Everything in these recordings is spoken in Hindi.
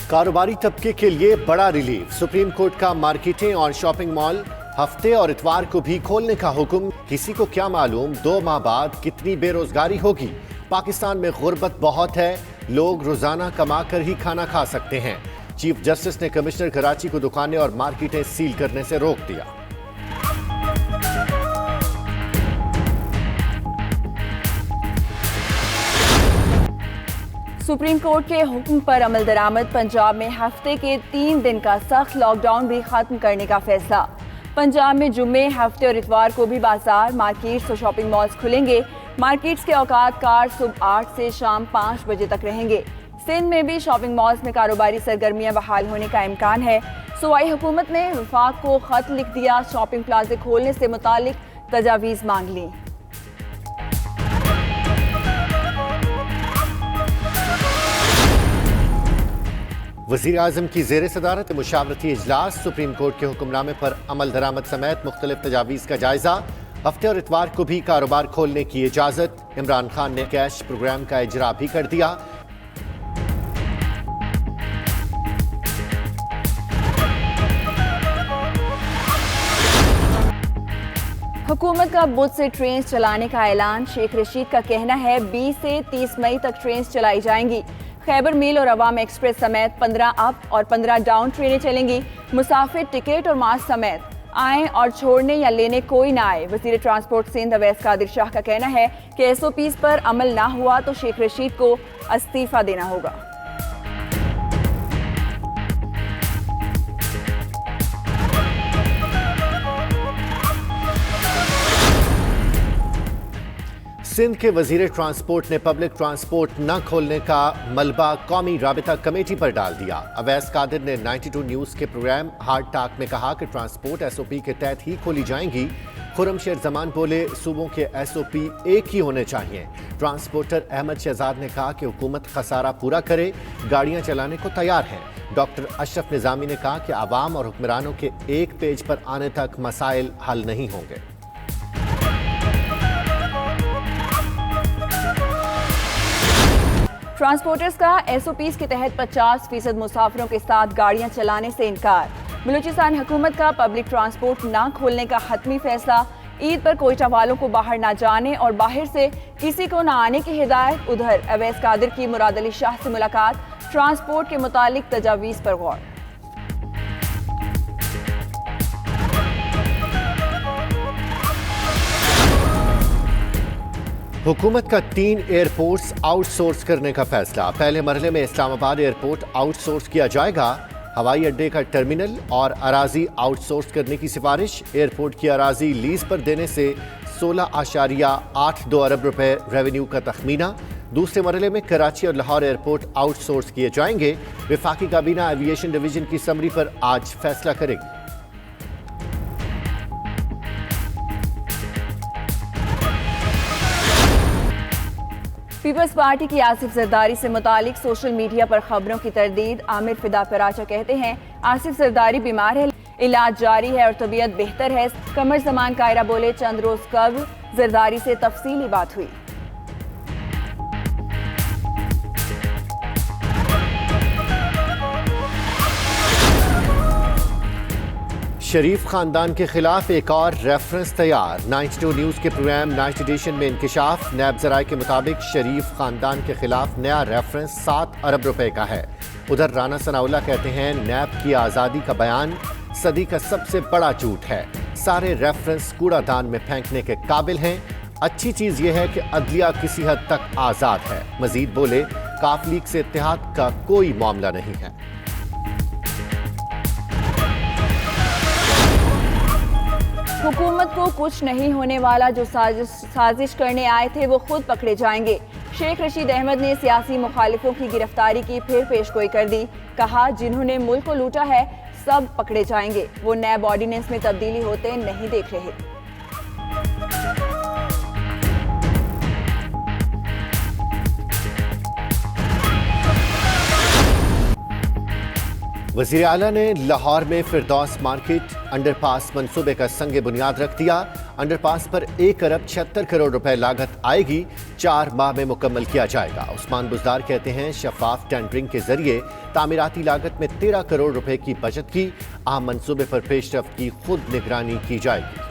कारोबारी तबके के लिए बड़ा रिलीफ। सुप्रीम कोर्ट का मार्केटें और शॉपिंग मॉल हफ्ते और इतवार को भी खोलने का हुक्म। किसी को क्या मालूम 2 माह बाद कितनी बेरोजगारी होगी। पाकिस्तान में गुर्बत बहुत है, लोग रोजाना कमा कर ही खाना खा सकते हैं। चीफ जस्टिस ने कमिश्नर कराची को दुकानें और मार्केटें सील करने से रोक दिया। सुप्रीम कोर्ट के हुक्म पर अमल दरामद। पंजाब में हफ्ते के 3 दिन का सख्त लॉकडाउन भी खत्म करने का फैसला। पंजाब में जुम्मे, हफ्ते और इतवार को भी बाजार, मार्केट्स और शॉपिंग मॉल्स खुलेंगे। मार्केट्स के औकात कार सुबह 8 से शाम 5 बजे तक रहेंगे। सिंध में भी शॉपिंग मॉल्स में कारोबारी सरगर्मियां बहाल होने का इम्कान है। सूबाई हुकूमत ने वफाक को खत लिख दिया, शॉपिंग प्लाजे खोलने से मुतालिक तजावीज़ मांग ली। वज़ीर आज़म की ज़ेर सदारत मुशावरती इजलास। सुप्रीम कोर्ट के हुक्मनामे पर अमल दरामद समेत मुख्तलिफ तजावीज़ का जायजा। हफ्ते और इतवार को भी कारोबार खोलने की इजाज़त। इमरान खान ने कैश प्रोग्राम का इजरा भी कर दिया। हुकूमत का बुध से ट्रेन चलाने का ऐलान। शेख रशीद का कहना है 20 से 30 मई तक ट्रेन चलाई जाएंगी। खैबर मेल और अवाम एक्सप्रेस समेत 15 अप और 15 डाउन ट्रेनें चलेंगी। मुसाफिर टिकट और मास्क समेत आए और छोड़ने या लेने कोई ना आए। वज़ीर ट्रांसपोर्ट सिंध अवैस कादिर शाह का कहना है कि SOPs पर अमल ना हुआ तो शेख रशीद को इस्तीफा देना होगा। सिंध के वजीर ट्रांसपोर्ट ने पब्लिक ट्रांसपोर्ट न खोलने का मलबा कौमी राबिता कमेटी पर डाल दिया। अवैस कादिर ने 92 न्यूज़ के प्रोग्राम हार्ड टाक में कहा कि ट्रांसपोर्ट SOP के तहत ही खोली जाएंगी। खुर्रम शेर जमान बोले सूबों के SOP एक ही होने चाहिए। ट्रांसपोर्टर अहमद शहजाद ने कहा कि हुकूमत खसारा पूरा करे, गाड़ियां चलाने को तैयार है। डॉक्टर अशरफ निजामी ने कहा कि आवाम और हुक्मरानों के एक पेज पर आने तक मसाइल हल नहीं होंगे। ट्रांसपोर्टर्स का SOPs के तहत 50% मुसाफिरों के साथ गाड़ियां चलाने से इनकार। बलूचिस्तान हुकूमत का पब्लिक ट्रांसपोर्ट न खोलने का हतमी फैसला। ईद पर कोयटा वालों को बाहर ना जाने और बाहर से किसी को न आने की हिदायत। उधर अवैस कादिर की मुराद अली शाह से मुलाकात। ट्रांसपोर्ट के मुतालिक तजावीज़ पर गौर। हुकूमत का 3 एयरपोर्ट्स आउटसोर्स करने का फैसला। पहले मरहले में इस्लामाबाद एयरपोर्ट आउटसोर्स किया जाएगा। हवाई अड्डे का टर्मिनल और अराजी आउटसोर्स करने की सिफारिश। एयरपोर्ट की अराजी लीज पर देने से 16.82 अरब रुपए रेवेन्यू का तखमीना। दूसरे मरहले में कराची और लाहौर एयरपोर्ट आउटसोर्स किए जाएंगे। वफाकी काबीना एविएशन डिवीजन की समरी पर आज फैसला करेगी। पीपल्स पार्टी की आसिफ जरदारी से मुतालिक सोशल मीडिया पर खबरों की तरदीद। आमिर फिदा पराचा कहते हैं आसिफ जरदारी बीमार है, इलाज जारी है और तबीयत बेहतर है। कमर जमान कायरा बोले चंद रोज कब जरदारी से तफसीली बात हुई। शरीफ खानदान के खिलाफ एक और रेफरेंस तैयार। 92 न्यूज़ के प्रोग्राम नाइट एडिशन में इंकिशाफ। नैब ज़राए के मुताबिक शरीफ खानदान के खिलाफ नया रेफरेंस 7 अरब रुपए का है। उधर राना सनाउल्लाह कहते हैं नैब की आज़ादी का बयान सदी का सबसे बड़ा झूठ है। सारे रेफरेंस कूड़ादान में फेंकने के काबिल हैं। अच्छी चीज़ यह है कि अदलिया किसी हद तक आज़ाद है। मजीद बोले काफ लीग से इत्तेहाद का कोई मामला नहीं है। हुकूमत को कुछ नहीं होने वाला, जो साजिश करने आए थे वो खुद पकड़े जाएंगे। शेख रशीद अहमद ने सियासी मुखालिफों की गिरफ्तारी की फिर पेशगोई कर दी। कहा जिन्होंने मुल्क को लूटा है सब पकड़े जाएंगे। वो नैब ऑर्डिनेंस में तब्दीली होते नहीं देख रहे। वज़ीर आला ने लाहौर में फिरदौस मार्केट अंडरपास मंसूबे का संग बुनियाद रख दिया। अंडरपास पर 1 अरब 76 करोड़ रुपए लागत आएगी, 4 माह में मुकम्मल किया जाएगा। उस्मान बुजदार कहते हैं शफाफ टेंडरिंग के जरिए तामीराती लागत में 13 करोड़ रुपए की बचत की। अहम मंसूबे पर पेशरफ्त की खुद निगरानी की जाएगी।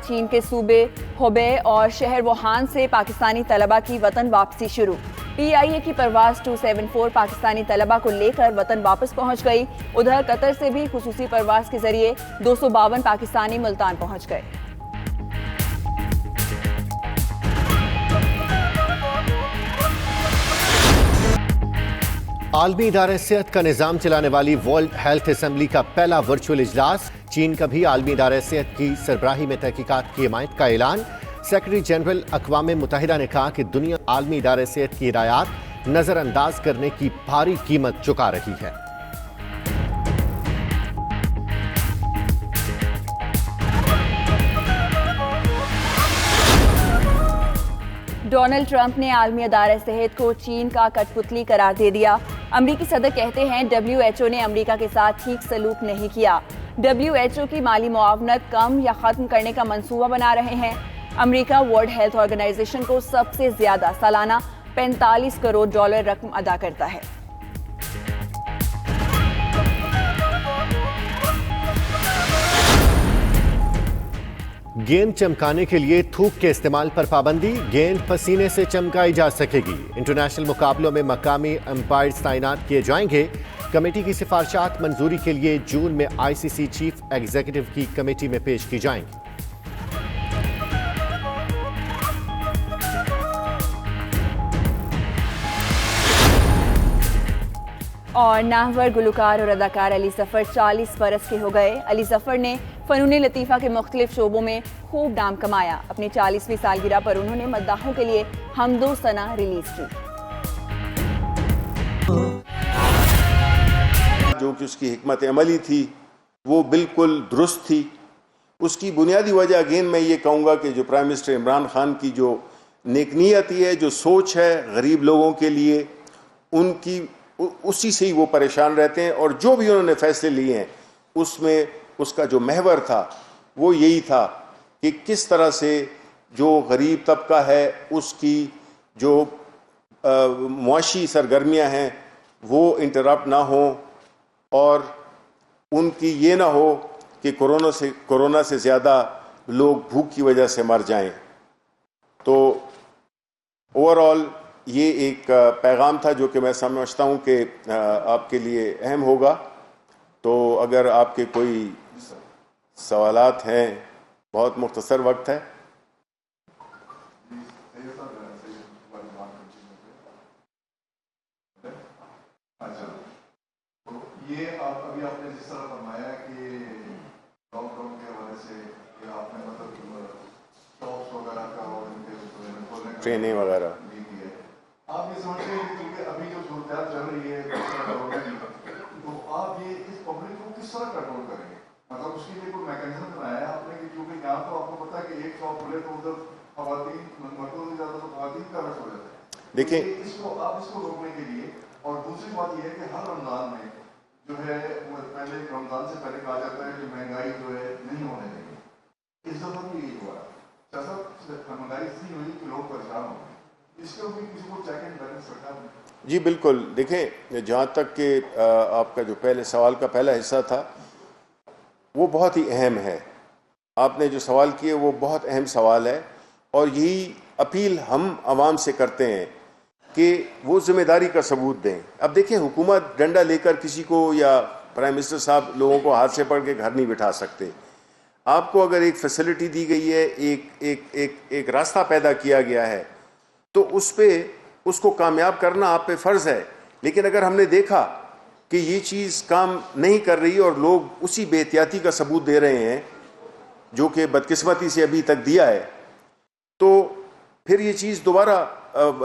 चीन के सूबे हुबे और शहर वुहान से पाकिस्तानी तलबा की वतन वापसी शुरू। PIA की परवाज 274 पाकिस्तानी तलबा को लेकर वतन वापस पहुंच गई। उधर कतर से भी खुसूसी परवाज के जरिए 252 पाकिस्तानी मुल्तान पहुंच गए। आलमी इदारे सेहत का निज़ाम चलाने वाली वर्ल्ड हेल्थ असेंबली का पहला वर्चुअल इजलास। चीन का भी आलमी इदारे सेहत की सरबराही में तहकीकात की हिमायत का ऐलान। सेक्रेटरी जनरल अक़वाम मुत्तहिदा ने कहा कि दुनिया आलमी इदारे सेहत की हिदायत नज़रअंदाज करने की भारी कीमत चुका रही है। डोनाल्ड ट्रंप ने आलमी इदारे सेहत को चीन का कठपुतली करार दे दिया। अमरीकी सदर कहते हैं WHO ने अमरीका के साथ ठीक सलूक नहीं किया। WHO की माली मुआवनत कम या खत्म करने का मंसूबा बना रहे हैं। अमरीका वर्ल्ड हेल्थ ऑर्गेनाइजेशन को सबसे ज्यादा सालाना 45 करोड़ डॉलर रकम अदा करता है। गेंद चमकाने के लिए थूक के इस्तेमाल पर पाबंदी। गेंद पसीने से चमकाई जा सकेगी। इंटरनेशनल मुकाबलों में मकामी अंपायर्स तैनात किए जाएंगे। कमेटी की सिफारिशात मंजूरी के लिए जून में ICC चीफ एग्जीक्यूटिव की कमेटी में पेश की जाएंगी। और नाहवर गुलकार और अदाकार अली ज़फ़र 40 बरस के हो गए। अली ज़फ़र ने फ़नून लतीफ़ा के मुख्तलिफ शोबों में खूब नाम कमाया। अपनी 40वीं सालगिरह पर उन्होंने मद्दाहों के लिए हमदो सना रिलीज की। जो कि उसकी हिकमत अमली थी वो बिल्कुल दुरुस्त थी। उसकी बुनियादी वजह अगेन मैं ये कहूँगा कि जो प्राइम मिनिस्टर इमरान खान की जो नेकनीयती है, जो सोच है गरीब लोगों के लिए, उनकी उसी से ही वो परेशान रहते हैं। और जो भी उन्होंने फैसले लिए हैं उसमें उसका जो महवर था वो यही था कि किस तरह से जो गरीब तबका है उसकी जो मुआशी सरगर्मियां हैं वो इंटरप्ट ना हो और उनकी ये ना हो कि कोरोना से ज़्यादा लोग भूख की वजह से मर जाएं। तो ओवरऑल ये एक पैगाम था जो कि मैं समझता हूँ कि आपके लिए अहम होगा। तो अगर आपके कोई सवालात हैं, बहुत मुख्तसर वक्त है। ये आपने जिस तरह फरमाया कि लॉकडाउन की वजह से आपने मतलब शॉप्स वगैरह का और इनके ट्रेनें वगैरह, आप ये समझते हैं कि क्योंकि अभी जो सूरत चल रही है तो आप ये इस पब्लिक को किस तरह कंट्रोल करेंगे? मतलब उसके लिए कोई मैकेनिज्म बनाया है आपने कि क्योंकि यहाँ तो आपको पता है कि एक शॉप खुले तो उधर खवातीन मर्दों से ज़्यादा तो खवातीन का रश हो जाता है। देखिए आप इसको रोकने के लिए, और दूसरी बात यह है कि हर रमजान में जो है पहले रमजान से पहले कहा जाता है कि महंगाई जो है नहीं होने देगी। इस दफा भी यही हुआ, महंगाई इतनी हुई कि लोग परेशान हो गए। इसके ऊपर किसी को चेक एंड बैलेंस रखा है? जी बिल्कुल। देखें, जहाँ तक कि आपका जो पहले सवाल का पहला हिस्सा था वो बहुत ही अहम है। आपने जो सवाल किए वो बहुत अहम सवाल है और यही अपील हम आवाम से करते हैं कि वो जिम्मेदारी का सबूत दें। अब देखें, हुकूमत डंडा लेकर किसी को या प्राइम मिनिस्टर साहब लोगों को हाथ से पकड़ के घर नहीं बिठा सकते। आपको अगर एक फैसिलिटी दी गई है, एक रास्ता पैदा किया गया है, तो उसको कामयाब करना आप पे फ़र्ज़ है। लेकिन अगर हमने देखा कि ये चीज़ काम नहीं कर रही और लोग उसी बेहतियाती का सबूत दे रहे हैं जो कि बदकिस्मती से अभी तक दिया है, तो फिर ये चीज़ दोबारा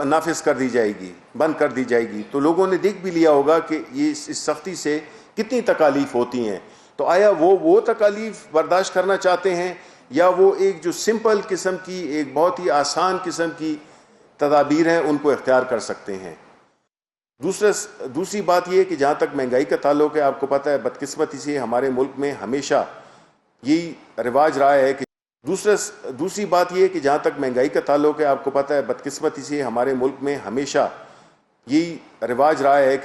नाफिज कर दी जाएगी, बंद कर दी जाएगी। तो लोगों ने देख भी लिया होगा कि ये इस सख्ती से कितनी तकालीफ होती हैं। तो आया वो तकालीफ बर्दाश्त करना चाहते हैं या वो एक जो सिंपल किस्म की, एक बहुत ही आसान किस्म की तदाबीर हैं उनको इख्तियार कर सकते हैं। दूसरी बात यह है कि जहाँ तक महंगाई का ताल्लुक है, आपको पता है बदकिस्मती से हमारे मुल्क में हमेशा यही रिवाज रहा है कि दूसरी बात यह है कि जहाँ तक महंगाई का ताल्लुक है, आपको पता है बदकिस्मती से हमारे मुल्क में हमेशा यही रिवाज रहा है कि